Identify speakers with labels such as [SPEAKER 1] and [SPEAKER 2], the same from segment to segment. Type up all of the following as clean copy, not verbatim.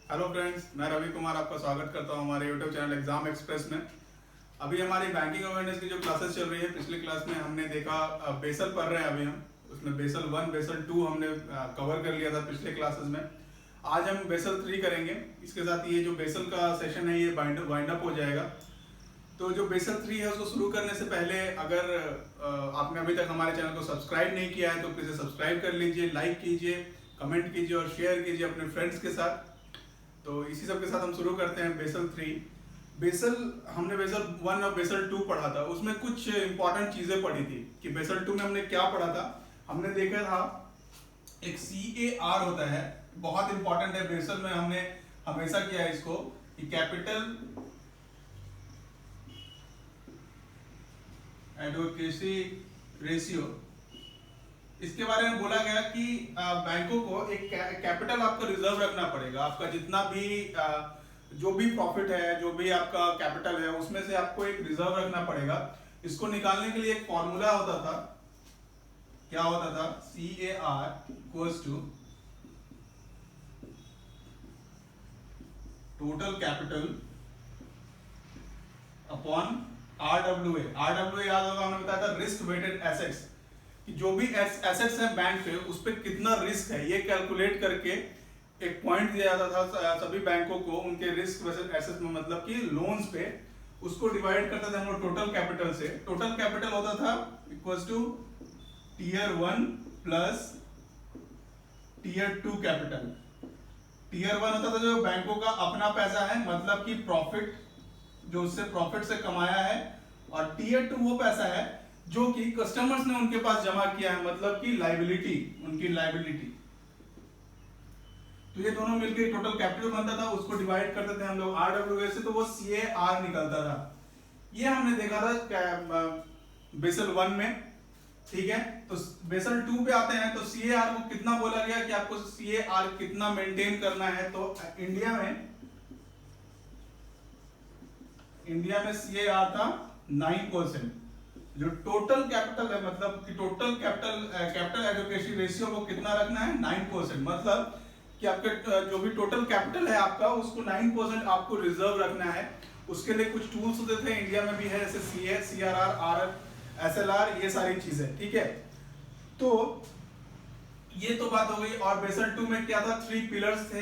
[SPEAKER 1] Hello friends, मैं रवि कुमार आपका स्वागत करता हूं हमारे यूट्यूब चैनल एग्जाम एक्सप्रेस में। अभी हमारी बैंकिंग अवेयरनेस की जो क्लासेस चल रही है, पिछली क्लास में हमने देखा बेसल पढ़ रहे हैं अभी हम। उसमें बेसल 1 बेसल 2 हमने कवर कर लिया था पिछले क्लासेस में। आज हम बेसल 3 करेंगे। इसके साथ ये जो बेसल का सेशन है ये वाइंड अप हो जाएगा। तो जो बेसल 3 है उसको शुरू करने से पहले अगर आपने अभी तक हमारे चैनल को सब्सक्राइब नहीं किया है तो प्लीज़ सब्सक्राइब कर लीजिए, लाइक कीजिए, कमेंट कीजिए और शेयर कीजिए अपने फ्रेंड्स के साथ। तो इसी सब के साथ हम शुरू करते हैं बेसल 3। हमने बेसल 1 और बेसल 2 पढ़ा था। उसमें कुछ इंपॉर्टेंट चीजें पढ़ी थी कि बेसल 2 में हमने क्या पढ़ा था। हमने देखा था एक CAR होता है, बहुत इंपॉर्टेंट है। बेसल में हमने हमेशा किया है इसको कि कैपिटल एडवोकेसी रेशियो। इसके बारे में बोला गया कि बैंकों को एक कैपिटल आपका रिजर्व रखना पड़ेगा। आपका जितना भी जो भी प्रॉफिट है, जो भी आपका कैपिटल है, उसमें से आपको एक रिजर्व रखना पड़ेगा। इसको निकालने के लिए एक फॉर्मूला होता था। क्या होता था? CAR equals to total capital upon RWA। RWA याद होगा, हमने बताया था रिस्क वेटेड एसेट्स। कि जो भी एसेट्स है बैंक पे, उस पर कितना रिस्क है ये कैलकुलेट करके एक पॉइंट दिया जाता था सभी बैंकों को उनके रिस्क एसेट्स में, मतलब कि लोन्स पे। उसको डिवाइड करते थे हम लोग टोटल कैपिटल से। टोटल कैपिटल होता था equals to tier 1 plus tier 2 capital. Tier 1 होता था जो बैंकों का अपना पैसा है, मतलब कि प्रॉफिट, जो उससे प्रॉफिट से कमाया है। और टीयर 2 वो पैसा है जो कि कस्टमर्स ने उनके पास जमा किया है, मतलब कि लायबिलिटी, उनकी लायबिलिटी। तो ये दोनों मिलकर टोटल कैपिटल बनता था। उसको डिवाइड करते थे हम लोग RWA से, तो वो CAR निकलता था। ये हमने देखा था बेसल 1 में। ठीक है, तो बेसल 2 पे आते हैं तो CAR को कितना बोला गया कि आपको CAR कितना मेंटेन करना है। तो इंडिया में CAR था 9%। जो टोटल कैपिटल है, मतलब कि टोटल कैपिटल एडवोकेसी रेशियो को कितना रखना है? 9%। मतलब कि आपके जो भी टोटल कैपिटल है आपका, उसको 9% आपको रिजर्व रखना है। उसके लिए कुछ टूल्स होते थे, इंडिया में भी है, जैसे CA, CRR, SLR, ये सारी चीजें। ठीक है, तो ये तो बात हो गई। और बेसल 2 में क्या था? 3 पिलर्स थे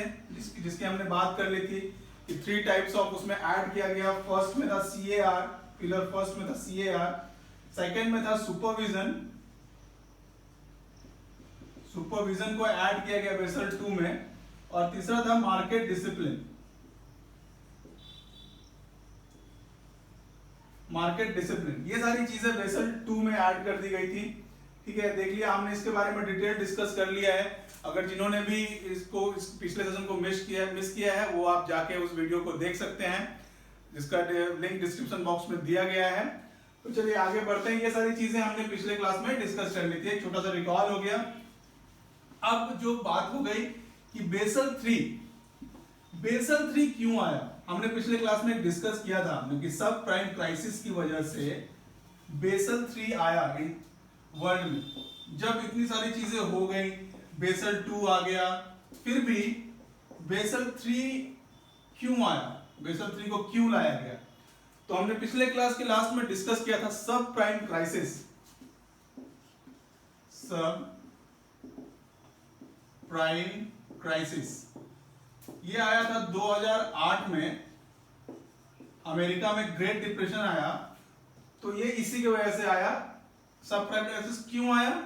[SPEAKER 1] जिसकी हमने बात कर ली थी कि 3 टाइप्स ऑफ उसमें ऐड किया गया। फर्स्ट में था CAR, पिलर फर्स्ट में था CAR। सेकेंड में था सुपरविजन को ऐड किया गया बेसल 2 में। और तीसरा था मार्केट डिसिप्लिन। ये सारी चीजें बेसल 2 में ऐड कर दी गई थी। ठीक है, देख लिया हमने, इसके बारे में डिटेल डिस्कस कर लिया है। अगर जिन्होंने भी इस पिछले सेशन को मिस किया है वो आप जाके उस वीडियो को देख सकते हैं, जिसका लिंक डिस्क्रिप्शन बॉक्स में दिया गया है। तो चलिए आगे बढ़ते हैं। ये सारी चीजें हमने पिछले क्लास में डिस्कस कर ली थी, एक छोटा सा रिकॉल हो गया। अब जो बात हो गई कि बेसल 3 क्यों आया, हमने पिछले क्लास में डिस्कस किया था कि सब प्राइम क्राइसिस की वजह से बेसल 3 आया इन वर्ल्ड में। जब इतनी सारी चीजें हो गई, बेसल 2 आ गया, फिर भी बेसल 3 क्यों आया, बेसल 3 को क्यों लाया गया? तो हमने पिछले क्लास के लास्ट में डिस्कस किया था सब प्राइम क्राइसिस। ये आया था 2008 में। अमेरिका में ग्रेट डिप्रेशन आया, तो ये इसी की वजह से आया। सब प्राइम क्राइसिस क्यों आया?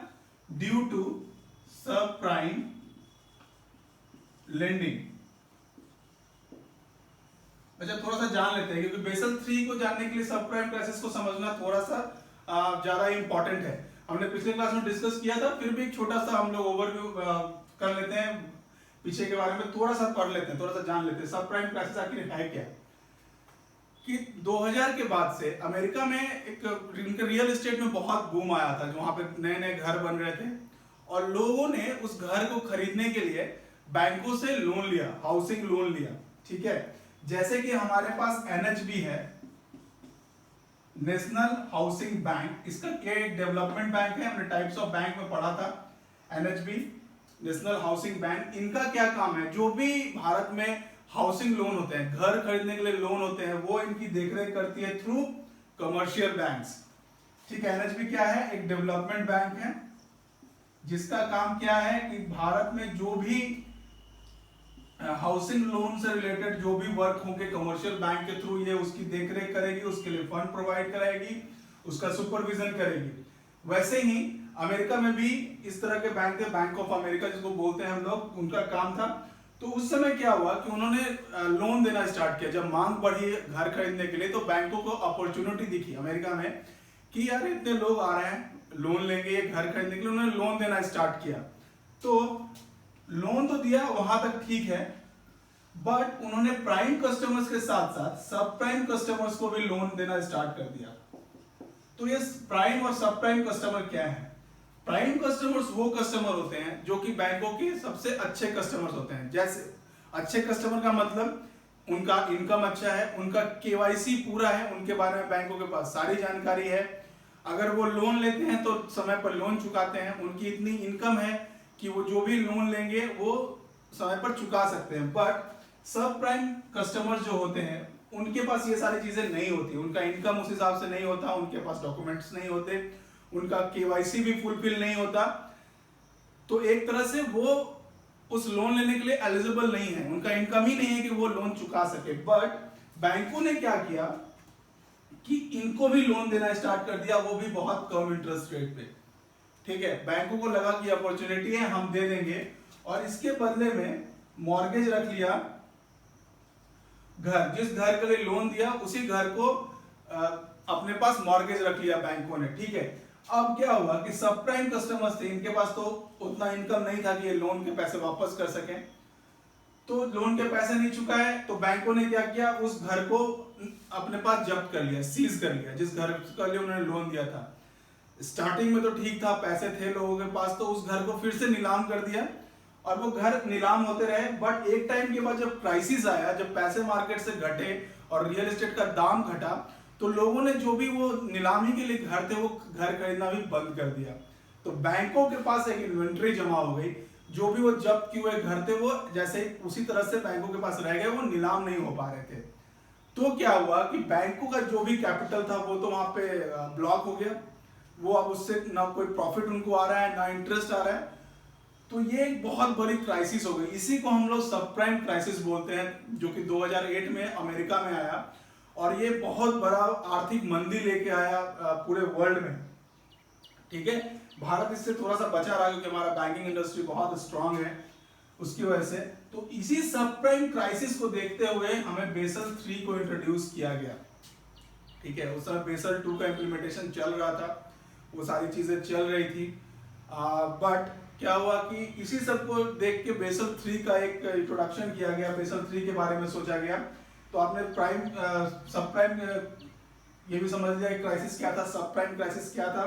[SPEAKER 1] ड्यू टू सब प्राइम लेंडिंग। अच्छा, थोड़ा सा जान लेते हैं, क्योंकि बेसल 3 को जानने के लिए सब प्राइम क्राइसिस को समझना थोड़ा सा ज्यादा इंपॉर्टेंट है। हमने पिछले क्लास में डिस्कस किया था, फिर भी एक छोटा सा हम लोग ओवरव्यू कर लेते हैं, पीछे के बारे में थोड़ा सा पढ़ लेते हैं, थोड़ा सा जान लेते हैं। सब प्राइम क्राइसिस आखिर है क्या? कि 2000 के बाद से अमेरिका में एक रियल एस्टेट में बहुत बूम आया था, वहां पे नए नए घर बन रहे थे और लोगों ने उस घर को खरीदने के लिए बैंकों से लोन लिया, हाउसिंग लोन लिया। ठीक है, जैसे कि हमारे पास NHB है, नेशनल हाउसिंग बैंक। इसका क्या एक डेवलपमेंट बैंक है, हमने टाइप्स ऑफ बैंक में पढ़ा था। NHB, नेशनल हाउसिंग बैंक, इनका क्या काम है? जो भी भारत में हाउसिंग लोन होते हैं, घर खरीदने के लिए लोन होते हैं, वो इनकी देखरेख करती है थ्रू कमर्शियल बैंक्स। ठीक है, एनएचबी क्या है? एक डेवलपमेंट बैंक है जिसका काम क्या है कि भारत में जो भी हाउसिंग लोन से रिलेटेड जो भी वर्क होंगे कमर्शियल बैंक के थ्रू, ये उसकी देखरेख करेगी, उसके लिए फंड प्रोवाइड कराएगी, उसका सुपरविजन करेगी। वैसे ही अमेरिका में भी इस तरह के बैंक थे, बैंक ऑफ अमेरिका जिसको बोलते हैं हम लोग, उनका काम था। तो उस समय क्या हुआ कि उन्होंने लोन देना स्टार्ट किया। जब मांग बढ़ी घर खरीदने के लिए तो बैंकों को अपॉर्चुनिटी दिखी अमेरिका में कि यार इतने लोग आ रहे हैं लोन लेंगे ये घर खरीदने के लिए, उन्होंने लोन देना स्टार्ट किया। तो लोन तो दिया, वहां तक ठीक है, बट उन्होंने प्राइम कस्टमर्स के साथ साथ सब प्राइम कस्टमर्स को भी लोन देना स्टार्ट कर दिया। तो ये प्राइम और सब प्राइम कस्टमर क्या है? प्राइम कस्टमर्स वो कस्टमर होते हैं जो कि बैंकों के सबसे अच्छे कस्टमर्स होते हैं। जैसे अच्छे कस्टमर का मतलब उनका इनकम अच्छा है, उनका केवाईसी पूरा है, उनके बारे में बैंकों के पास सारी जानकारी है, अगर वो लोन लेते हैं तो समय पर लोन चुकाते हैं, उनकी इतनी इनकम है कि वो जो भी लोन लेंगे वो समय पर चुका सकते हैं। बट सब प्राइम कस्टमर जो होते हैं उनके पास ये सारी चीजें नहीं होती, उनका इनकम उस हिसाब से नहीं होता, उनके पास डॉक्यूमेंट्स नहीं होते, उनका केवाईसी भी फुलफिल नहीं होता। तो एक तरह से वो उस लोन लेने के लिए एलिजिबल नहीं है, उनका इनकम ही नहीं है कि वो लोन चुका सके। बट बैंकों ने क्या किया कि इनको भी लोन देना स्टार्ट कर दिया, वो भी बहुत कम इंटरेस्ट रेट पे। ठीक है, बैंकों को लगा कि अपॉर्चुनिटी है, हम दे देंगे, और इसके बदले में मॉर्गेज रख लिया। घर, जिस घर के लिए लोन दिया उसी घर को अपने पास मॉर्गेज रख लिया बैंकों ने। ठीक है, अब क्या हुआ कि सब प्राइम कस्टमर्स थे, इनके पास तो उतना इनकम नहीं था कि ये लोन के पैसे वापस कर सकें, तो लोन के पैसे नहीं चुकाए, तो बैंकों ने क्या किया, उस घर को अपने पास जब्त कर लिया, सीज कर लिया, जिस घर के लिए उन्होंने लोन दिया था। स्टार्टिंग में तो ठीक था, पैसे थे लोगों के पास, तो उस घर को फिर से नीलाम कर दिया और वो घर नीलाम होते रहे। बट एक टाइम के बाद जब क्राइसिस आया, जब पैसे मार्केट से घटे और रियल एस्टेट का दाम घटा, तो लोगों ने जो भी वो नीलामी के लिए घर थे वो घर खरीदना भी बंद कर दिया। तो बैंकों के पास एक इन्वेंट्री जमा हो गई, जो भी वो जब्त किए हुए घर थे वो जैसे उसी तरह से बैंकों के पास रह गए, वो नीलाम नहीं हो पा रहे थे। तो क्या हुआ कि बैंकों का जो भी कैपिटल था वो तो वहां पे ब्लॉक हो गया, वो अब उससे ना कोई प्रॉफिट उनको आ रहा है ना इंटरेस्ट आ रहा है। तो ये एक बहुत बड़ी क्राइसिस हो गई, इसी को हम लोग सब प्राइम क्राइसिस बोलते हैं, जो कि 2008 में अमेरिका में आया और ये बहुत बड़ा आर्थिक मंदी लेके आया पूरे वर्ल्ड में। ठीक है, भारत इससे थोड़ा सा बचा रहा क्योंकि हमारा बैंकिंग इंडस्ट्री बहुत स्ट्रांग है उसकी वजह से। तो इसी सब प्राइम क्राइसिस को देखते हुए हमें बेसल 3 को इंट्रोड्यूस किया गया। ठीक है, उस समय बेसल 2 का इम्प्लीमेंटेशन चल रहा था, वो सारी चीजें चल रही थी, बट क्या हुआ कि इसी सब को देख के बेसल 3 का एक इंट्रोडक्शन किया गया, बेसल 3 के बारे में सोचा गया। तो आपने प्राइम सब प्राइम ये भी समझ लिया क्राइसिस क्या था, सब प्राइम क्राइसिस क्या था।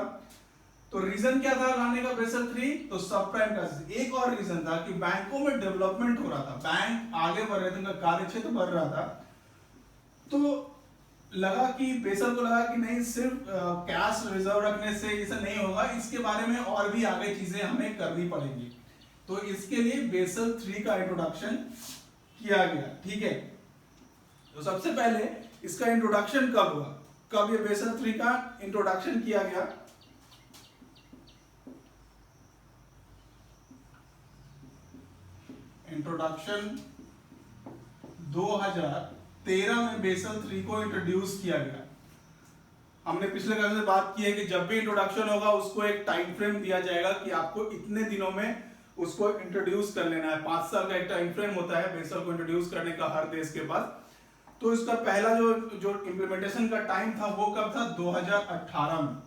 [SPEAKER 1] तो रीजन क्या था लाने का बेसल 3, तो सब प्राइम क्राइसिस। एक और रीजन था कि बैंकों में डेवलपमेंट हो रहा था, बैंक आगे बढ़ रहे थे, उनका कार्य क्षेत्र बढ़ रहा था। तो लगा कि बेसल को लगा कि नहीं सिर्फ कैश रिजर्व रखने से इसे नहीं होगा, इसके बारे में और भी आगे चीजें हमें करनी पड़ेंगी। तो इसके लिए बेसल 3 का इंट्रोडक्शन किया गया। ठीक है, तो सबसे पहले इसका इंट्रोडक्शन कब हुआ, कब ये बेसल 3 का इंट्रोडक्शन किया गया? इंट्रोडक्शन 2013 में बेसल 3 को इंट्रोड्यूस किया गया। हमने पिछले क्लास में बात की है कि जब भी इंट्रोडक्शन होगा उसको एक टाइम फ्रेम दिया जाएगा कि आपको इतने दिनों में उसको इंट्रोड्यूस कर लेना है। 5 साल का एक टाइम फ्रेम होता है बेसल को इंट्रोड्यूस करने का हर देश के पास। तो इसका पहला जो इंप्लीमेंटेशन का टाइम था वो कब था? 2018 में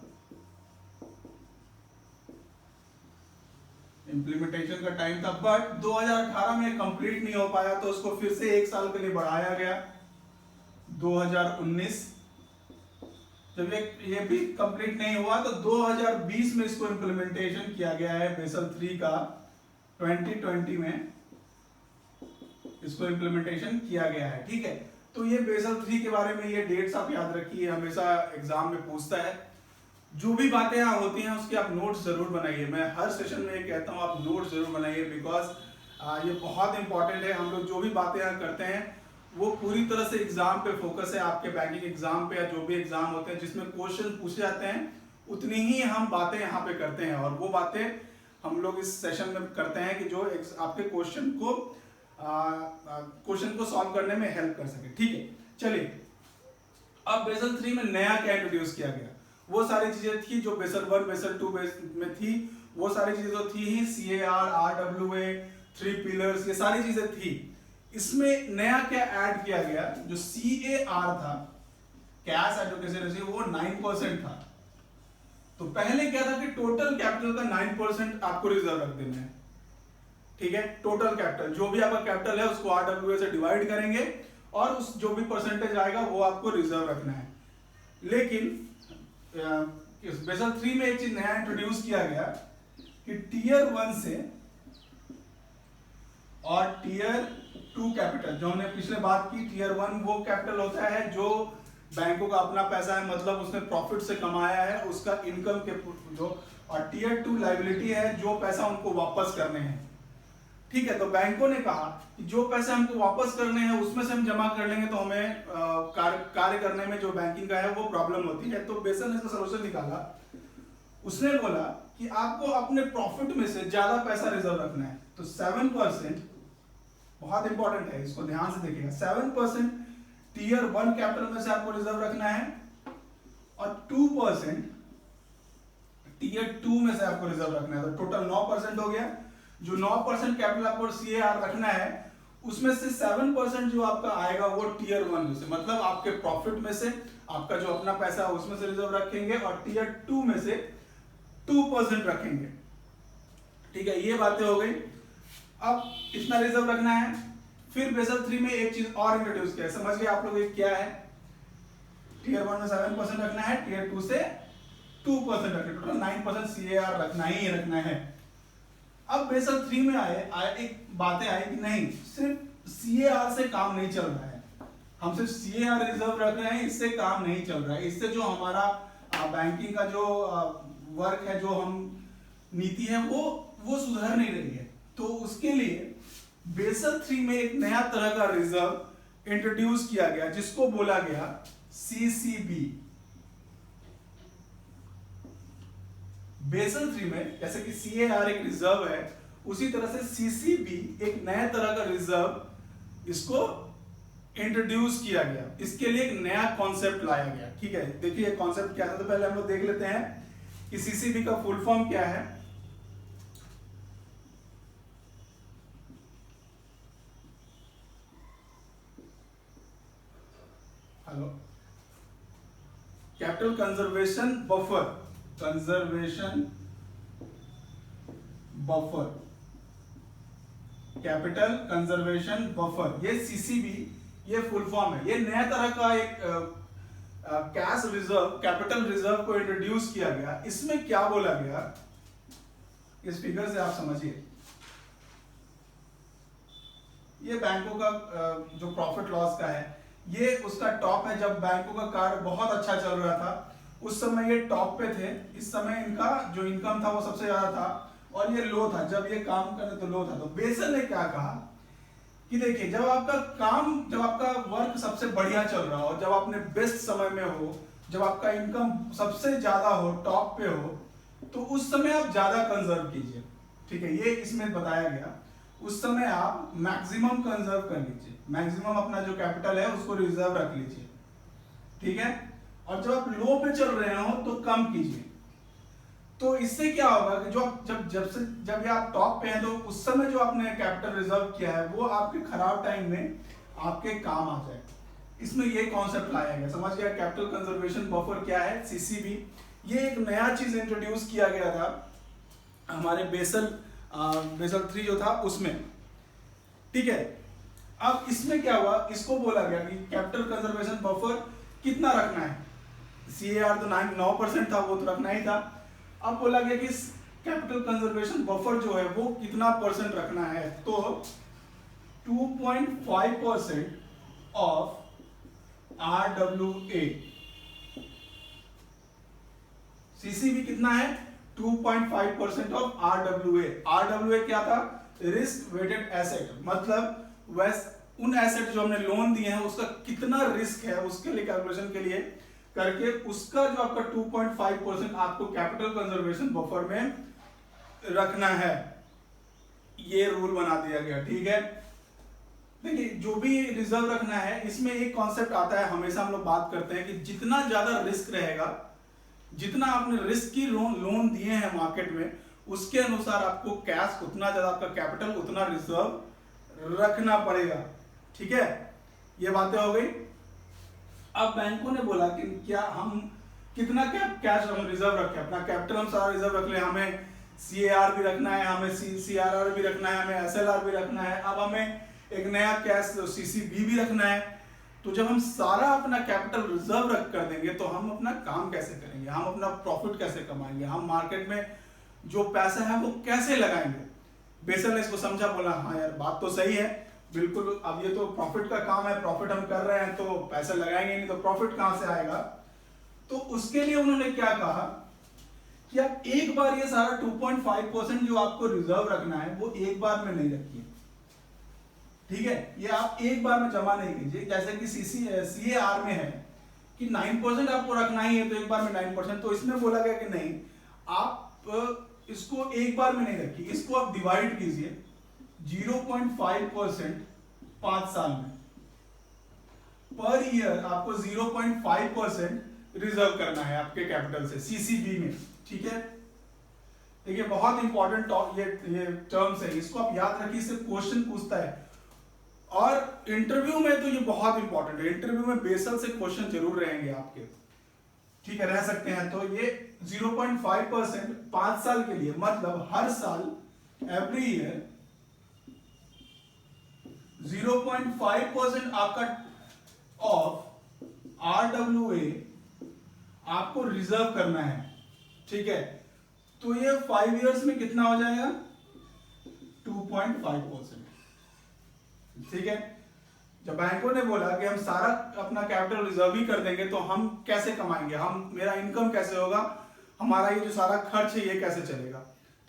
[SPEAKER 1] इंप्लीमेंटेशन का टाइम था, बट 2018 में कंप्लीट नहीं हो पाया, तो उसको फिर से 1 साल के लिए बढ़ाया गया 2019। जब ये भी कंप्लीट नहीं हुआ तो 2020 में इसको इंप्लीमेंटेशन किया गया है बेसल 3 का। 2020 में इसको इंप्लीमेंटेशन किया गया है। ठीक है, तो ये बेसल 3 के बारे में ये डेट्स आप याद रखिए, हमेशा एग्जाम में पूछता है। जो भी बातें यहाँ होती हैं उसके आप नोट्स जरूर बनाइए। मैं हर सेशन में ये कहता हूँ आप नोट्स जरूर बनाइए, बिकॉज ये बहुत इंपॉर्टेंट है। हम लोग जो भी बातें यहाँ करते हैं वो पूरी तरह से एग्जाम पे फोकस है, आपके बैंकिंग एग्जाम पे या जो भी एग्जाम होते हैं जिसमें क्वेश्चन पूछे जाते हैं उतनी ही हम बातें यहाँ पे करते हैं, और वो बातें हम लोग इस सेशन में करते हैं कि जो आपके क्वेश्चन को सॉल्व करने में हेल्प कर सके। ठीक है, चलिए अब बेसल 3 में नया क्या इंट्रोड्यूस किया गया, वो सारी चीजें थी जो बेसल 1 बेसल 2 में थी, वो सारी चीजें तो थी ही, CAR, RWA, 3 पिलर्स, ये सारी चीजें थी। इसमें नया क्या ऐड किया गया, जो CAR था, कैश एडवोकेसी रेशियो, वो 9% था। तो पहले क्या था कि टोटल कैपिटल का 9% आपको रिजर्व रख देना है। ठीक है, टोटल कैपिटल जो भी आपका कैपिटल है उसको RWA से डिवाइड करेंगे और उस जो भी परसेंटेज आएगा वो आपको रिजर्व रखना है। लेकिन बेसल 3 में एक चीज नया इंट्रोड्यूस किया गया कि टीयर 1 से और टीयर 2 कैपिटल, जो हमने पिछले बात की, टीयर 1 वो कैपिटल होता है जो बैंकों का अपना पैसा है, मतलब उसने प्रॉफिट से कमाया है, उसका इनकम के जो, और टीयर 2 लायबिलिटी है, जो पैसा उनको वापस करने हैं। ठीक है, तो बैंकों ने कहा कि जो पैसे हमको वापस करने हैं उसमें से हम जमा कर लेंगे तो हमें कार्य करने में जो बैंकिंग का है वो प्रॉब्लम होती है। तो बेसल ने इसका सलूशन निकाला, उसने बोला कि आपको अपने प्रॉफिट में से ज्यादा पैसा रिजर्व रखना है। तो 7%, बहुत इंपॉर्टेंट है, इसको ध्यान से देखिएगा, 7% टीयर 1 कैपिटल में से आपको रिजर्व रखना है और 2% टीयर 2 में से आपको रिजर्व रखना है। तो टोटल 9% हो गया। जो 9% कैपिटल आपको CAR रखना है उसमें से 7% जो आपका आएगा वो टीयर 1 में से, मतलब आपके प्रॉफिट में से आपका जो अपना पैसा है उसमें से रिजर्व रखेंगे और टीयर 2 में से 2% रखेंगे। ठीक है, ये बातें हो गई। अब इतना रिजर्व रखना है। फिर बेसल 3 में एक चीज और इंट्रोड्यूस किया है, समझ गए आप लोग ये क्या है? टीयर 1 में 7% रखना है, टीयर 2 से 2% रखना है, टोटल 9% CAR रखना ही रखना है। अब बेसल 3 में आए एक बातें आई कि नहीं, सिर्फ CAR से काम नहीं चल रहा है, हम सिर्फ CAR रिजर्व रख रहे हैं, इससे काम नहीं चल रहा है। इससे जो हमारा बैंकिंग का जो वर्क है, जो हम नीति है, वो सुधर नहीं रही है। तो उसके लिए बेसल 3 में एक नया तरह का रिजर्व इंट्रोड्यूस किया गया जिसको बोला गया CCB। बेसल 3 में जैसे कि CAR एक रिजर्व है, उसी तरह से CCB एक नया तरह का रिजर्व इसको इंट्रोड्यूस किया गया। इसके लिए एक नया कॉन्सेप्ट लाया गया। ठीक है, देखिए कॉन्सेप्ट क्या था, तो पहले हम लोग देख लेते हैं कि CCB का फुल फॉर्म क्या है। Hello, capital conservation buffer, conservation buffer, capital conservation buffer, ये CCB, ये फुल फॉर्म है। ये नया तरह का एक कैश रिजर्व, कैपिटल रिजर्व को इंट्रोड्यूस किया गया। इसमें क्या बोला गया, इस फिगर से आप समझिए। ये बैंकों का जो प्रॉफिट लॉस का है, ये उसका टॉप है। जब बैंकों का कार्य बहुत अच्छा चल रहा था उस समय ये टॉप पे थे, इस समय इनका जो इनकम था वो सबसे ज्यादा था, और ये लो था जब ये काम करे तो लो था। तो बेसल ने क्या कहा कि देखिए, जब आपका वर्क सबसे बढ़िया चल रहा हो, जब आपने बेस्ट समय में हो, जब आपका इनकम सबसे ज्यादा हो, टॉप पे हो, तो उस समय आप ज्यादा कंजर्व कीजिए। ठीक है, ये इसमें बताया गया। उस समय आप मैक्सिमम कंजर्व कर लीजिए, मैक्सिमम अपना जो कैपिटल है उसको रिजर्व रख लीजिए। ठीक है, और जब आप लो पे चल रहे हो तो कम कीजिए। तो इससे क्या होगा कि जब ये आप टॉप पे हैं तो उस समय जो आपने कैपिटल रिजर्व किया है वो आपके खराब टाइम में आपके काम आ जाए। इसमें ये कॉन्सेप्ट लाया गया, समझ गया कैपिटल कंजर्वेशन बफर क्या है, CCB। ये एक नया चीज इंट्रोड्यूस किया गया था हमारे बेसल 3 जो था उसमें। ठीक है, अब इसमें क्या हुआ, इसको बोला गया कि कैपिटल कंजर्वेशन बफर कितना रखना है। CAR तो 9% था, वो तो रखना ही था। अब बोला गया कि कैपिटल कंजर्वेशन बफर जो है वो कितना परसेंट रखना है, तो 2.5% ऑफ RWA। CCB कितना है, 2.5% ऑफ RWA। RWA क्या था, रिस्क वेटेड एसेट, मतलब उन एसेट जो हमने लोन दिए हैं उसका कितना रिस्क है उसके लिए कैलकुलेशन के लिए करके उसका जो आपका 2.5% आपको कैपिटल कंजर्वेशन बफर में रखना है, ये रूल बना दिया गया। ठीक है, देखिए जो भी रिजर्व रखना है इसमें एक कॉन्सेप्ट आता है, हमेशा हम लोग बात करते हैं कि जितना ज्यादा रिस्क रहेगा, जितना आपने रिस्क की लोन दिए हैं मार्केट में, उसके अनुसार आपको कैश उतना ज्यादा, आपका कैपिटल उतना रिजर्व रखना पड़ेगा। ठीक है, ये बातें हो गई। अब बैंकों ने बोला कि क्या हम कितना कैश हम रिजर्व रखें, अपना कैपिटल हम सारा रिजर्व रख लें, हमें CAR भी रखना है, हमें CRR भी रखना है, हमें SLR भी रखना है, अब हमें एक नया कैश CCB भी रखना है। तो जब हम सारा अपना कैपिटल रिजर्व रख कर देंगे तो हम अपना काम कैसे करेंगे, हम अपना प्रॉफिट कैसे कमाएंगे, हम मार्केट में जो पैसा है वो कैसे लगाएंगे। बेसल ने इसको समझा, बोला हाँ यार बात तो सही है, बिल्कुल, अब ये तो प्रॉफिट का काम है, प्रॉफिट हम कर रहे हैं तो पैसा लगाएंगे नहीं तो प्रॉफिट कहां से आएगा। तो उसके लिए उन्होंने क्या कहा कि आप एक बार ये सारा 2.5% जो आपको रिजर्व रखना है वो एक बार में नहीं रखिए। ठीक है, ये आप एक बार में जमा नहीं कीजिए, जैसे कि CAR में है कि 9% आपको रखना ही है तो एक बार में 9%, तो इसमें बोला गया कि नहीं, आप इसको एक बार में नहीं रखिए, इसको आप डिवाइड कीजिए 0.5% 5 साल में, पर ईयर आपको 0.5% रिजर्व करना है आपके कैपिटल से CCB में। ठीक है, देखिए बहुत इंपॉर्टेंट ये टर्म्स है, इसको आप याद रखिए, इससे क्वेश्चन पूछता है और इंटरव्यू में तो ये बहुत इंपॉर्टेंट है, इंटरव्यू में बेसल से क्वेश्चन जरूर रहेंगे आपके। ठीक है, रह सकते हैं। तो ये 0.5% 5 साल के लिए, मतलब हर साल एवरी ईयर 0.5% आपका ऑफ RWA आपको रिजर्व करना है। ठीक है, तो ये 5 इयर्स में कितना हो जाएगा 2.5%। ठीक है, जब बैंकों ने बोला कि हम सारा अपना कैपिटल रिजर्व ही कर देंगे तो हम कैसे कमाएंगे, हम मेरा इनकम कैसे होगा, हमारा ये जो सारा खर्च है ये कैसे चलेगा।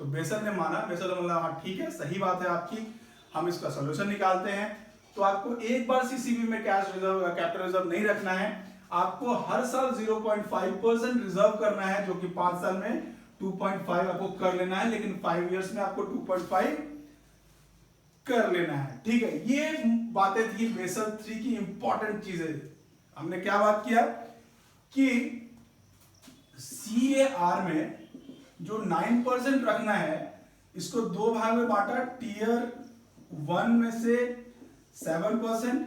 [SPEAKER 1] तो बेसल ने माना, बेसल ने बोला हाँ ठीक है, सही बात है आपकी, हम इसका सोल्यूशन निकालते हैं। तो आपको एक बार CCB में कैश रिजर्व, कैपिटल रिजर्व नहीं रखना है, आपको हर साल 0.5% रिजर्व करना है, जो कि 5 साल में 2.5 आपको कर लेना है, लेकिन 5 इयर्स में आपको 2.5 कर लेना है। ठीक है, ये बातें थी बेसल 3 की इंपॉर्टेंट चीजें। हमने क्या बात किया कि CAR में जो 9% रखना है इसको 2 भाग में बांटा, टीयर 1 में से 7%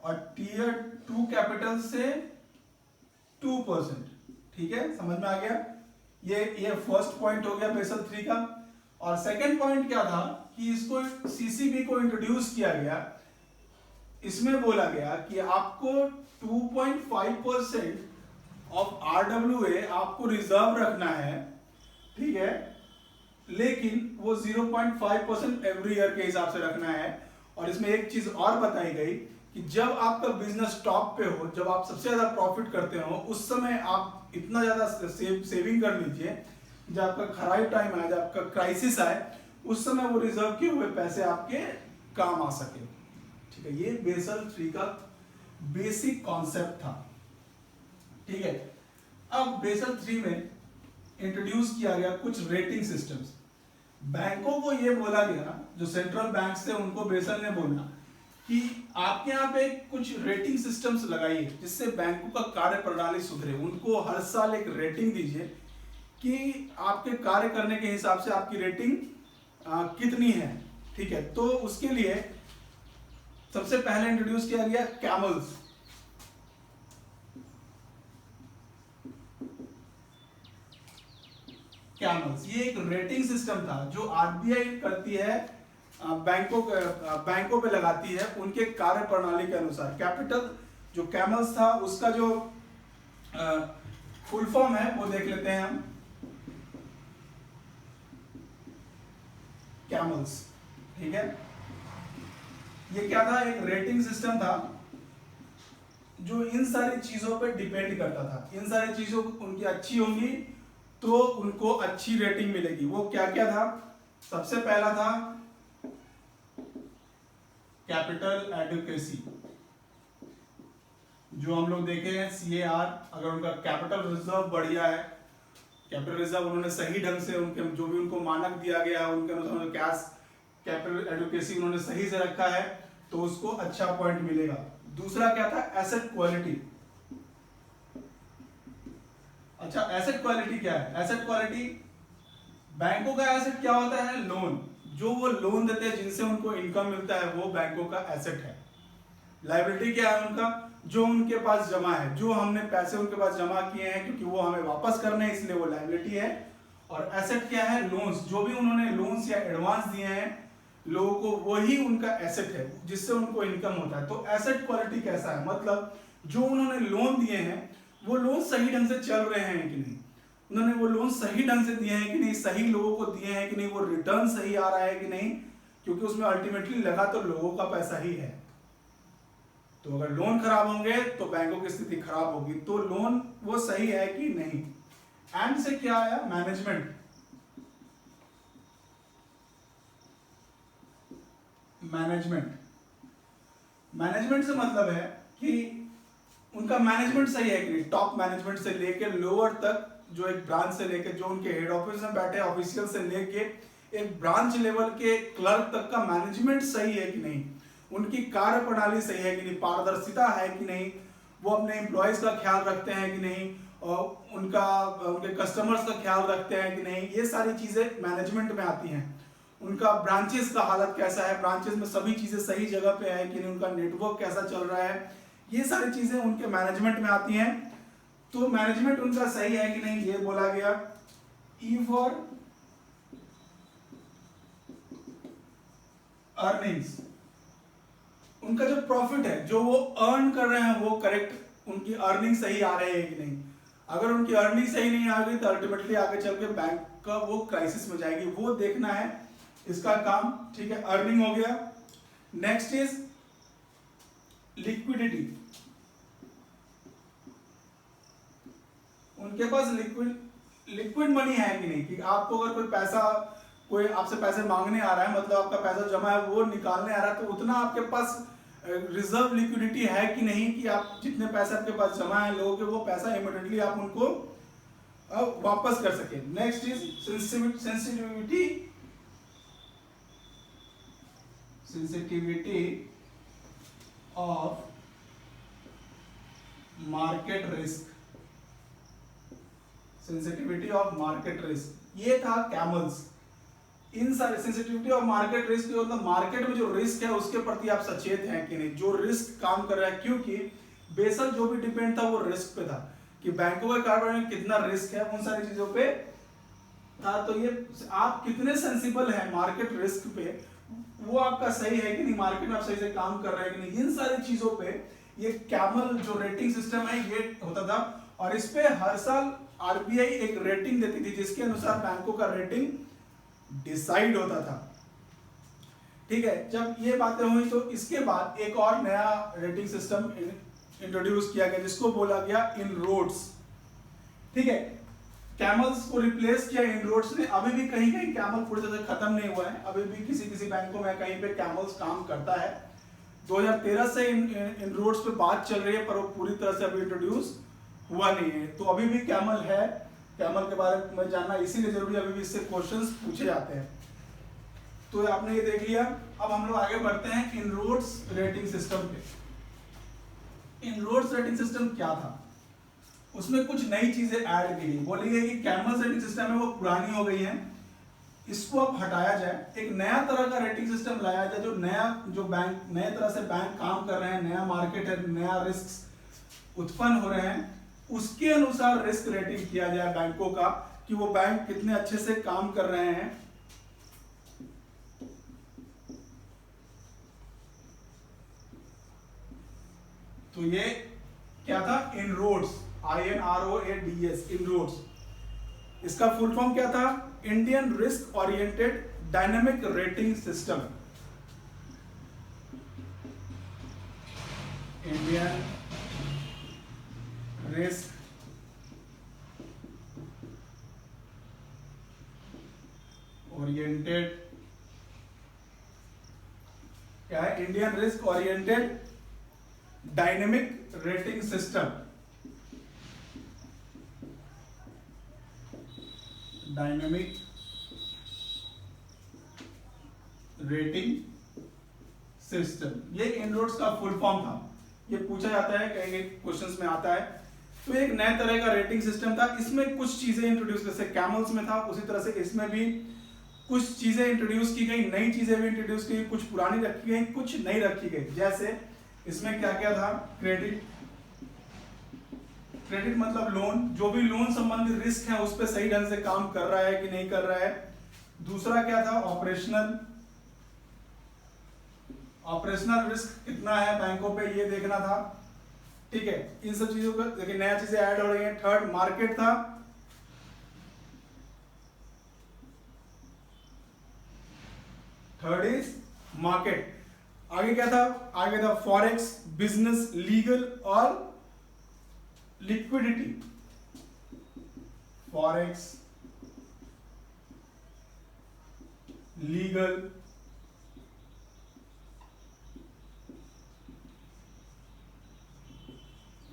[SPEAKER 1] और टीयर 2 कैपिटल से 2%। ठीक है, समझ में आ गया। ये फर्स्ट पॉइंट हो गया बेसल 3 का। और सेकंड पॉइंट क्या था कि इसको CCB को इंट्रोड्यूस किया गया, इसमें बोला गया कि आपको 2.5% ऑफ RWA आपको रिजर्व रखना है। ठीक है, लेकिन वो 0.5% एवरी ईयर के हिसाब से रखना है। और इसमें एक चीज और बताई गई कि जब आपका बिजनेस टॉप पे हो, जब आप सबसे ज्यादा प्रॉफिट करते हो, उस समय आप इतना ज्यादा सेविंग कर लीजिए, जब आपका खराब टाइम आए, जब आपका क्राइसिस आए, उस समय वो रिजर्व किए हुए पैसे आपके काम आ सके। ठीक है, ये बेसल 3 का बेसिक कॉन्सेप्ट था। ठीक है, अब बेसल 3 में इंट्रोड्यूस किया गया कुछ रेटिंग सिस्टम्स। बैंकों को ये बोला गया, जो सेंट्रल बैंक थे उनको बेसल ने बोला कि आपके यहाँ पे कुछ रेटिंग सिस्टम्स लगाइए जिससे बैंकों का कार्य प्रणाली सुधरे। उनको हर साल एक रेटिंग दीजिए कि आपके कार्य करने के हिसाब से आपकी रेटिंग कितनी है। ठीक है, तो उसके लिए सबसे पहले इंट्रोड्यूस किया गया कैमल्स। ये एक रेटिंग सिस्टम था जो RBI करती है, बैंकों पे लगाती है उनके कार्य प्रणाली के अनुसार। कैपिटल जो कैमल्स था उसका जो फुल फॉर्म है वो देख लेते हैं हम। कैमल्स, ठीक है, ये क्या था, एक रेटिंग सिस्टम था जो इन सारी चीजों पे डिपेंड करता था। इन सारी चीजों उनकी अच्छी होंगी तो उनको अच्छी रेटिंग मिलेगी। वो क्या क्या था सबसे पहला था कैपिटल एडुकेसी, जो हम लोग देखे हैं CAR, अगर उनका कैपिटल रिजर्व बढ़िया है, कैपिटल रिजर्व उन्होंने सही ढंग से उनके जो भी उनको मानक दिया गया है उनके अनुसार कैश कैपिटल एडुकेसी उन्होंने सही से रखा है, तो उसको अच्छा पॉइंट मिलेगा। दूसरा क्या था, एसेट क्वालिटी। अच्छा, एसेट क्वालिटी क्या है? एसेट क्वालिटी, बैंकों का एसेट क्या होता है? लोन। जो वो लोन देते हैं जिनसे उनको इनकम मिलता है वो बैंकों का एसेट है। लायबिलिटी क्या है उनका? जो उनके पास जमा है, जो हमने पैसे उनके पास जमा किए हैं क्योंकि वो हमें वापस करने हैं, इसलिए वो लायबिलिटी है। और एसेट क्या है? लोन्स। जो भी उन्होंने लोन्स या एडवांस दिए हैं लोगों को, वही उनका एसेट है जिससे उनको इनकम होता है। तो एसेट क्वालिटी कैसा है? मतलब जो उन्होंने लोन दिए हैं वो लोन सही ढंग से चल रहे हैं कि नहीं, उन्होंने वो लोन सही ढंग से दिए हैं कि नहीं, सही लोगों को दिए हैं कि नहीं, वो रिटर्न सही आ रहा है कि नहीं, क्योंकि उसमें अल्टीमेटली लगा तो लोगों का पैसा ही है। तो अगर लोन खराब होंगे तो बैंकों की स्थिति खराब होगी। तो लोन वो सही है कि नहीं। एंड से क्या आया? मैनेजमेंट। मैनेजमेंट से मतलब है कि उनका मैनेजमेंट सही है कि नहीं, टॉप मैनेजमेंट से लेके लोअर तक, जो एक ब्रांच से लेके जो उनके हेड ऑफिस में बैठे ऑफिशियल से लेके एक ब्रांच लेवल के क्लर्क तक का मैनेजमेंट सही है कि नहीं, उनकी कार्य प्रणाली सही है कि नहीं, पारदर्शिता है कि नहीं, वो अपने एम्प्लॉयज का ख्याल रखते हैं कि नहीं, और उनके कस्टमर्स का ख्याल रखते हैं कि नहीं, ये सारी चीजें मैनेजमेंट में आती हैं। उनका ब्रांचेस का हालत कैसा है, ब्रांचेस में सभी चीजें सही जगह पे है कि नहीं, उनका नेटवर्क कैसा चल रहा है, ये सारी चीजें उनके मैनेजमेंट में आती हैं। तो मैनेजमेंट उनका सही है कि नहीं, ये बोला गया। ई फॉर अर्निंग्स, उनका जो प्रॉफिट है जो वो अर्न कर रहे हैं वो करेक्ट, उनकी अर्निंग सही आ रही है कि नहीं। अगर उनकी अर्निंग सही नहीं आ गई तो अल्टीमेटली आगे चल के बैंक का वो क्राइसिस में जाएगी, वो देखना है इसका काम। ठीक है, अर्निंग हो गया। Next is liquidity. उनके पास लिक्विड मनी है कि नहीं, कि आपको अगर कोई आपसे पैसे मांगने आ रहा है, मतलब आपका पैसा जमा है वो निकालने आ रहा है, तो उतना आपके पास रिजर्व लिक्विडिटी है कि नहीं, कि आप जितने पैसे आपके पास जमा है लोगों के, वो पैसा इमीडिएटली आप उनको वापस कर सके। Next is sensitivity of market risk. Sensitivity of market risk, ये था कैमल्स। इन सारे सेंसिटिविटी ऑफ मार्केट रिस्क, मतलब मार्केट में जो रिस्क है उसके प्रति आप सचेत हैं कि नहीं, जो रिस्क काम कर रहा है, क्योंकि बेसल जो भी डिपेंड था वो रिस्क पे था, कि बैंकों के कारोबार में कितना रिस्क है, उन सारी चीजों पे था। तो ये आप कितने सेंसिबल हैं मार्केट रिस्क पे, वो आपका सही है कि नहीं, मार्केट में आप सही से काम कर रहे हैं कि नहीं, इन सारी चीजों पे ये कैमल जो रेटिंग सिस्टम है ये होता था। और इस पे हर साल आरबीआई एक रेटिंग देती थी जिसके अनुसार बैंकों का रेटिंग डिसाइड होता था। ठीक है, जब ये बातें हुई तो इसके बाद एक और नया रेटिंग सिस्टम इंट्रोड्यूस किया गया जिसको बोला गया इनरोड्स। ठीक है, कैमल्स को रिप्लेस किया इनरोड्स ने। अभी भी कहीं कहीं कैमल पूरी तरह से खत्म नहीं हुआ है, अभी भी किसी किसी बैंकों में कहीं पे कैमल्स काम करता है। 2013 से इनरोड्स पे बात चल रही है, पर वो पूरी तरह से अभी इंट्रोड्यूस हुआ नहीं है। तो अभी भी कैमल है, कैमल के बारे में जानना इसीलिए जरूरी है, अभी भी इससे क्वेश्चंस पूछे जाते हैं। तो आपने ये देख लिया। अब हम लोग आगे बढ़ते हैं इनरोड्स रेटिंग सिस्टम पे। इनरोड्स रेटिंग सिस्टम क्या था? उसमें कुछ नई चीजें ऐड की गई। बोली गई कि कैमल रेटिंग सिस्टम है वो पुरानी हो गई है, इसको अब हटाया जाए, एक नया तरह का रेटिंग सिस्टम लाया जाए, जो बैंक नए तरह से बैंक काम कर रहे हैं, नया मार्केट है, नया रिस्क उत्पन्न हो रहे हैं, उसके अनुसार रिस्क रेटिंग किया जाए बैंकों का, कि वो बैंक कितने अच्छे से काम कर रहे हैं। तो ये क्या था? Inroads, INROADS, inroads. इसका फुल फॉर्म क्या था? Indian risk oriented dynamic rating system. Indian risk oriented Indian risk oriented dynamic rating system, dynamic rating system, ये इनरोड्स का फुल फॉर्म था। ये पूछा जाता है, कई क्वेश्चंस में आता है। तो एक नए तरह का रेटिंग सिस्टम था, इसमें कुछ चीजें इंट्रोड्यूस, जैसे कैमल्स में था उसी तरह से इसमें भी कुछ चीजें इंट्रोड्यूस की गई, नई चीजें भी इंट्रोड्यूस की गई, कुछ पुरानी रखी गई, कुछ नई रखी गई। जैसे इसमें क्या क्या था, क्रेडिट, क्रेडिट मतलब लोन, जो भी लोन संबंधित रिस्क है उस पर सही ढंग से काम कर रहा है कि नहीं कर रहा है। दूसरा क्या था, ऑपरेशनल, ऑपरेशनल रिस्क कितना है बैंकों पे ये देखना था, ठीक है। इन सब चीजों को देखिए, नया चीजें ऐड हो रही हैं। थर्ड मार्केट था, थर्ड इज मार्केट। आगे क्या था, आगे था फॉरेक्स, बिजनेस, लीगल और liquidity. Forex, legal,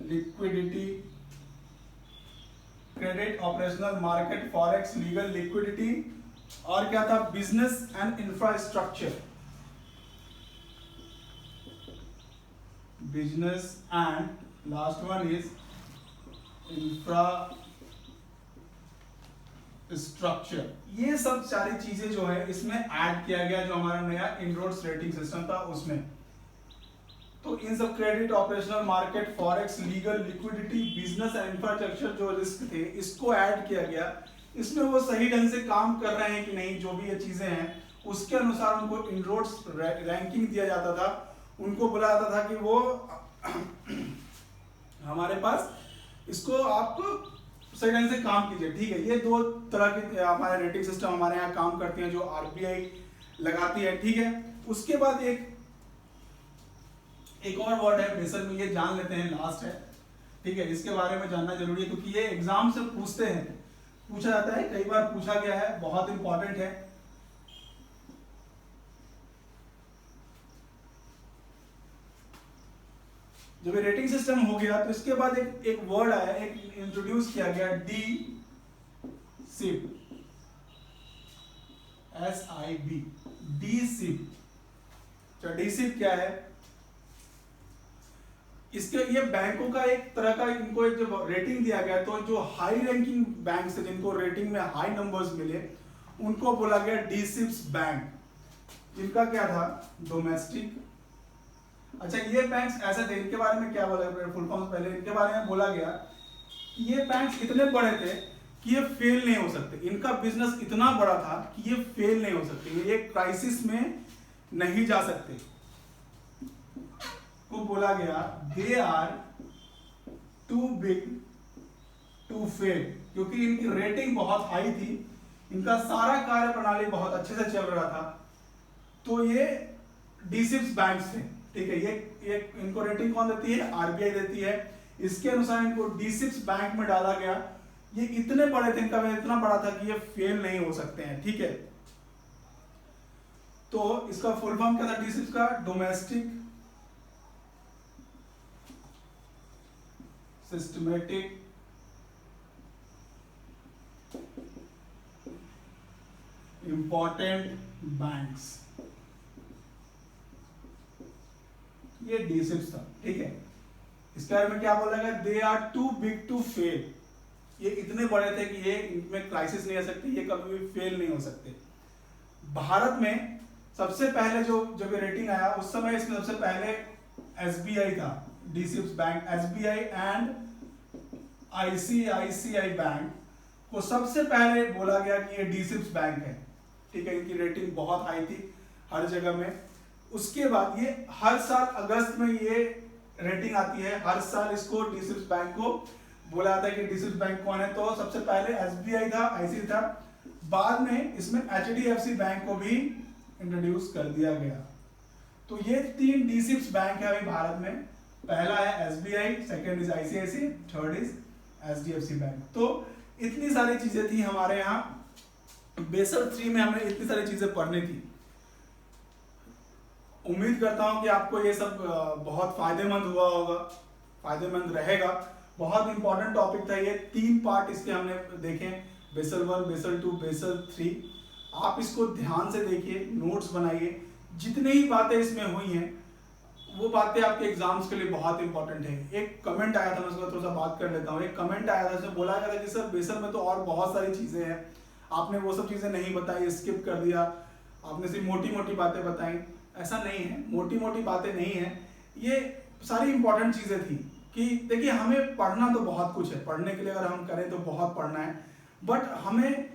[SPEAKER 1] liquidity, credit, operational, market, forex, legal, liquidity, और क्या था, business and infrastructure, business and last one is infrastructure. ये सब सारी चीजें जो है इसमें ऐड किया गया, जो हमारा नया इनरोड्स रेटिंग सिस्टम था उसमें। तो इन सब credit, operational, market, forex, legal, liquidity, business and infrastructure जो रिस्क थे इसको ऐड किया गया। इसमें वो सही ढंग से काम कर रहे हैं कि नहीं, जो भी ये चीजें हैं उसके अनुसार उनको इनरोड्स रैंकिंग दिया जाता था। उनको बोला जाता था कि वो हमारे पास इसको आपको सही ढंग से काम कीजिए, ठीक है। ये दो तरह के हमारे रेटिंग सिस्टम हमारे यहाँ काम करते हैं, जो आरबीआई लगाती है, ठीक है। उसके बाद एक और वर्ड है बेसल में, ये जान लेते हैं, लास्ट है, ठीक है। इसके बारे में जानना जरूरी है क्योंकि ये एग्जाम से पूछते हैं, पूछा जाता है, कई बार पूछा गया है, बहुत इंपॉर्टेंट है। जब ये रेटिंग सिस्टम हो गया तो इसके बाद एक वर्ड आया, एक इंट्रोड्यूस किया गया, D SIB, SIB, D SIB. तो डी सिप क्या है, इसके ये बैंकों का एक तरह का, इनको एक जो रेटिंग दिया गया, तो जो हाई रैंकिंग बैंक से जिनको रेटिंग में हाई नंबर्स मिले उनको बोला गया डी सिप्स बैंक। जिनका क्या था, डोमेस्टिक। अच्छा, ये बैंक्स ऐसे थे, इनके बारे में क्या बोला गया, फुल फॉर्म पहले इनके बारे में बोला गया कि ये बैंक्स इतने बड़े थे कि ये फेल नहीं हो सकते, इनका बिजनेस इतना बड़ा था कि ये फेल नहीं हो सकते, ये क्राइसिस में नहीं जा सकते। को बोला गया they are too big to fail, क्योंकि इनकी रेटिंग बहुत हाई थी, इनका सारा कार्य प्रणाली बहुत अच्छे से चल रहा था। तो ये डी-सिप्स बैंक्स थे, ठीक है। ये इनको रेटिंग कौन देती है, आरबीआई देती है। इसके अनुसार इनको डी-सिप्स बैंक में डाला गया। ये इतने बड़े थे, इनका इतना बड़ा था कि ये फेल नहीं हो सकते हैं, ठीक है। तो इसका फुल फॉर्म क्या था डी-सिप्स का, डोमेस्टिक सिस्टमेटिक इंपॉर्टेंट बैंक्स, ये डी-सिप्स था, ठीक है। इसके बारे में क्या बोला गया, they are too big to fail, ये इतने बड़े थे कि ये इनमें क्राइसिस नहीं आ सकती, ये कभी भी फेल नहीं हो सकते। भारत में सबसे पहले जब ये रेटिंग आया उस समय इसमें सबसे पहले एसबीआई था, D-sips bank, SBI and ICICI bank को सबसे पहले बोला गया कि ये डी-सिप्स बैंक है, ठीक है। इनकी रेटिंग बहुत हाई थी हर जगह में। उसके बाद ये हर साल अगस्त में ये रेटिंग आती है, हर साल इसको डी-सिप्स बैंक को बोला जाता है कि डी-सिप्स बैंक कौन है। तो सबसे पहले एसबीआई था, आईसीआईसीआई था, बाद में इसमें एचडीएफसी बैंक को भी इंट्रोड्यूस कर दिया गया। तो ये 3 डी-सिप्स बैंक है अभी भारत में, पहला है SBI, second is ICICI, third is HDFC bank. तो इतनी सारी चीजें थी हमारे यहाँ बेसल 3 में, हमें इतनी सारी चीजें पढ़नी थी। उम्मीद करता हूँ कि आपको ये सब बहुत फायदेमंद हुआ होगा, फायदेमंद रहेगा। बहुत इंपॉर्टेंट टॉपिक था ये, 3 पार्ट इसके हमने देखे, बेसल 1, बेसल 2, बेसल 3। आप इसको ध्यान से देखिए, नोट्स बनाइए। जितनी ही बातें इसमें हुई हैं वो बातें आपके एग्जाम्स के लिए बहुत इंपॉर्टेंट है। एक कमेंट आया था, मैं उसका थोड़ा सा बात कर लेता हूँ। एक कमेंट आया था, उसमें बोला गया था कि सर बेसल में तो और बहुत सारी चीज़ें हैं, आपने वो सब चीज़ें नहीं बताई, स्किप कर दिया, आपने सिर्फ मोटी मोटी बातें बताई। ऐसा नहीं है, मोटी मोटी बातें नहीं है, ये सारी इंपॉर्टेंट चीज़ें थी। कि देखिए हमें पढ़ना तो बहुत कुछ है, पढ़ने के लिए अगर हम करें तो बहुत पढ़ना है, बट हमें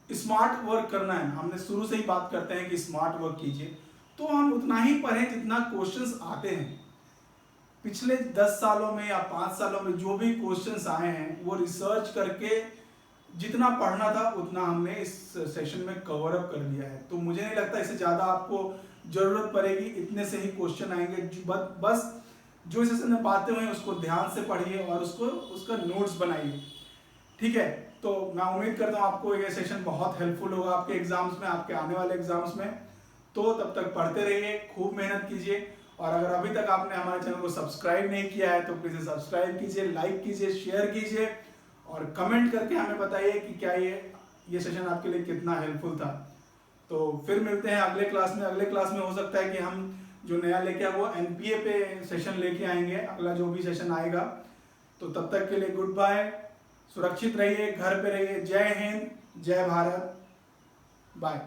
[SPEAKER 1] स्मार्ट वर्क करना है। हमने शुरू से ही बात करते हैं कि स्मार्ट वर्क कीजिए, तो हम उतना ही पढ़ें जितना क्वेश्चंस आते हैं। पिछले 10 सालों में या 5 सालों में जो भी क्वेश्चंस आए हैं वो रिसर्च करके जितना पढ़ना था उतना हमने इस सेशन में कवर अप कर लिया है। तो मुझे नहीं लगता इससे ज़्यादा आपको ज़रूरत पड़ेगी, इतने से ही क्वेश्चन आएंगे। बस जो सेशन में बातें हुई उसको ध्यान से पढ़िए और उसका नोट्स बनाइए, ठीक है। तो मैं उम्मीद करता हूँ आपको ये सेशन बहुत हेल्पफुल होगा आपके एग्जाम्स में, आपके आने वाले एग्जाम्स में। तो तब तक पढ़ते रहिए, खूब मेहनत कीजिए। और अगर अभी तक आपने हमारे चैनल को सब्सक्राइब नहीं किया है तो प्लीज़ सब्सक्राइब कीजिए, लाइक कीजिए, शेयर कीजिए और कमेंट करके हमें बताइए कि क्या ये सेशन आपके लिए कितना हेल्पफुल था। तो फिर मिलते हैं अगले क्लास में। अगले क्लास में हो सकता है कि हम जो नया लेके आए वो एनपीए पे सेशन लेके आएंगे, अगला जो भी सेशन आएगा। तो तब तक के लिए गुड बाय, सुरक्षित रहिए, घर पे रहिए। जय हिंद, जय भारत, बाय।